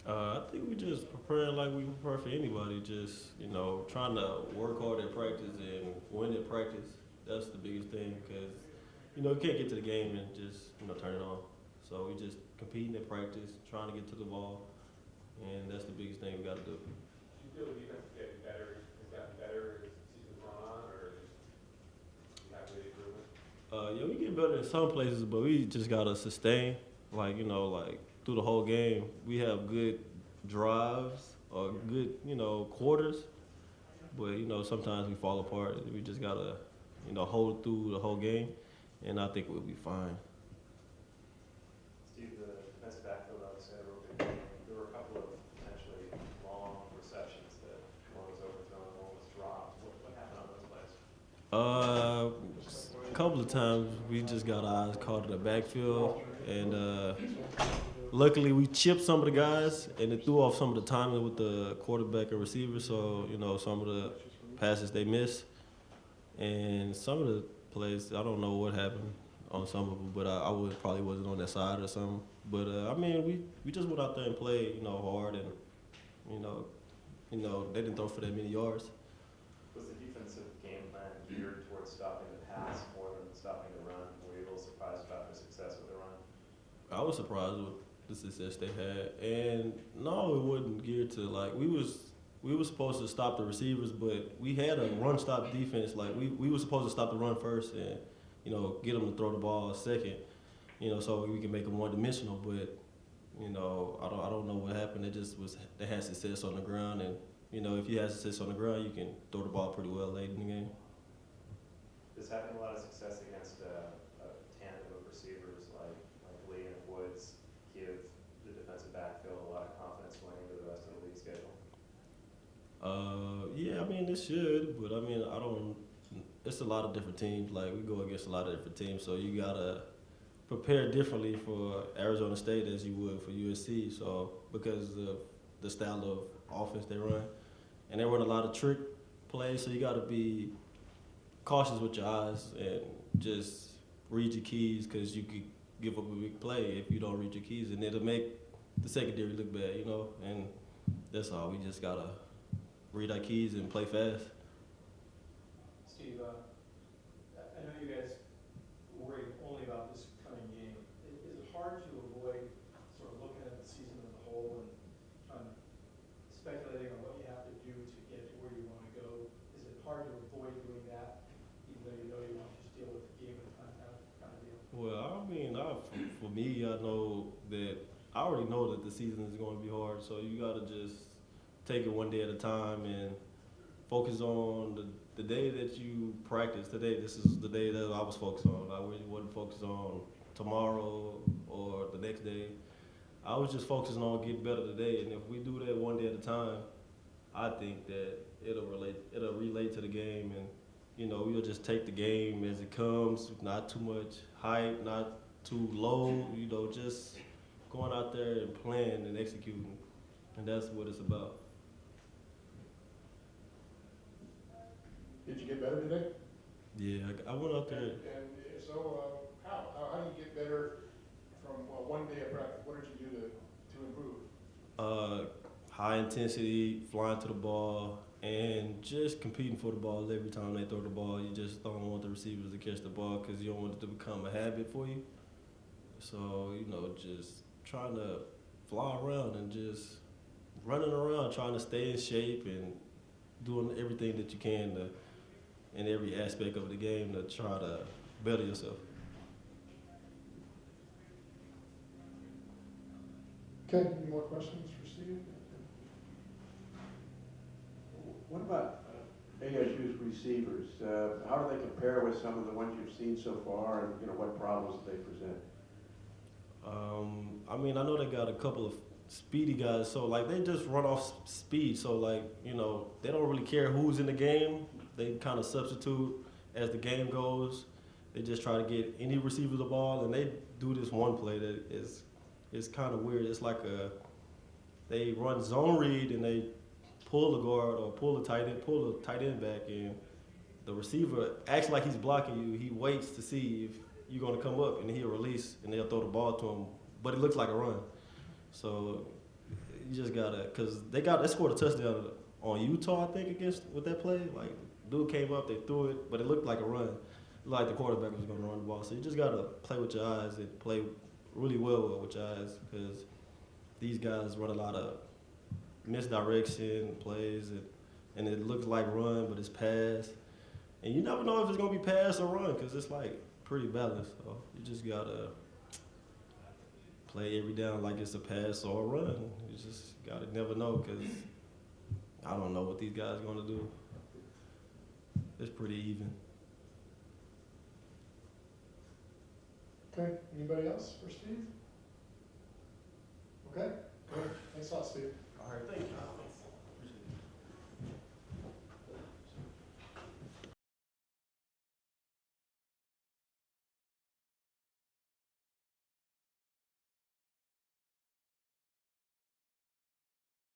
I think we just preparing like we prepare for anybody. Just trying to work hard at practice and win at practice. That's the biggest thing because you can't get to the game and just turn it on. So we just competing at practice, trying to get to the ball, and that's the biggest thing we got to do. Do you feel the defense is getting better, has gotten better as the season's gone on, or just you have really improvement? Yeah, we get better in some places, but we just gotta sustain. Like through the whole game, we have good drives or good, quarters. But sometimes we fall apart. We just gotta, hold through the whole game, and I think we'll be fine. Steve, the defensive backfield obviously had a real big game. There were a couple of potentially long receptions that one was overthrown, one was dropped. What happened on those plays? A couple of times we just got our eyes caught in the backfield, and luckily we chipped some of the guys, and it threw off some of the timing with the quarterback and receiver. So some of the passes they missed, and some of the plays I don't know what happened on some of them, but I would probably wasn't on that side or something. But I mean we just went out there and played hard, and you know they didn't throw for that many yards. Was the defensive game plan geared towards stopping the pass more than stopping the run? Were you a little surprised about their success with the run? I was surprised with the success they had, and no, it wasn't geared to like we were supposed to stop the receivers, but we had a run stop defense. Like we were supposed to stop the run first, and get them to throw the ball second, so we can make them one dimensional. But I don't know what happened. It just was they had success on the ground, and if you have success on the ground, you can throw the ball pretty well late in the game. Does having a lot of success against a tandem of receivers like Lee and Woods give the defensive backfield a lot of confidence going into the rest of the league schedule? Yeah, I mean it should, but I mean I don't. It's a lot of different teams. Like we go against a lot of different teams, so you gotta prepare differently for Arizona State as you would for USC. So because of the style of offense they run, and they run a lot of trick plays, so you gotta be cautious with your eyes and just read your keys because you could give up a big play if you don't read your keys, and it'll make the secondary look bad, And that's all. We just gotta read our keys and play fast. Steve, I know you guys worry only about this coming game. Is it hard to avoid sort of looking at the season as a whole and trying to speculating on what you have to do to get to where you want to go? Is it hard to avoid doing that, even though you want to just deal with the game at a time kind of deal? Well, I mean, for me, I know that I already know that the season is going to be hard, so you got to just take it one day at a time and focus on the day that you practice. Today, this is the day that I was focused on. I really wasn't focused on tomorrow or the next day. I was just focusing on getting better today, and if we do that one day at a time, I think that it'll relate to the game, and we'll just take the game as it comes, not too much hype, not too low, just going out there and playing and executing, and that's what it's about. Did you get better today? Yeah, I went out there. And so, how do you get better from one day of practice? What did you do to improve? High intensity, flying to the ball, and just competing for the ball every time they throw the ball. You just don't want the receivers to catch the ball because you don't want it to become a habit for you. So, just trying to fly around and just running around, trying to stay in shape and doing everything that you can in every aspect of the game to try to better yourself. Okay, any more questions for Steve? What about ASU's receivers? How do they compare with some of the ones you've seen so far, and what problems do they present? I mean, I know they got a couple of speedy guys, so like they just run off speed. So like they don't really care who's in the game. They kind of substitute as the game goes. They just try to get any receiver the ball, and they do this one play that is kind of weird. It's like they run zone read and they pull the guard or pull the tight end back, and the receiver acts like he's blocking you. He waits to see if you're gonna come up, and he'll release, and they'll throw the ball to him. But it looks like a run. So you just gotta, cause they scored a touchdown on Utah, I think, against with that play. Like, dude came up, they threw it, but it looked like a run. It looked like the quarterback was gonna run the ball. So you just gotta play with your eyes and play really well with your eyes, because these guys run a lot of misdirection plays, and it looks like run, but it's pass. And you never know if it's gonna be pass or run, because it's like pretty balanced. So you just gotta play every down like it's a pass or a run. You just gotta never know, because I don't know what these guys are gonna do. It's pretty even. Okay, anybody else for Steve?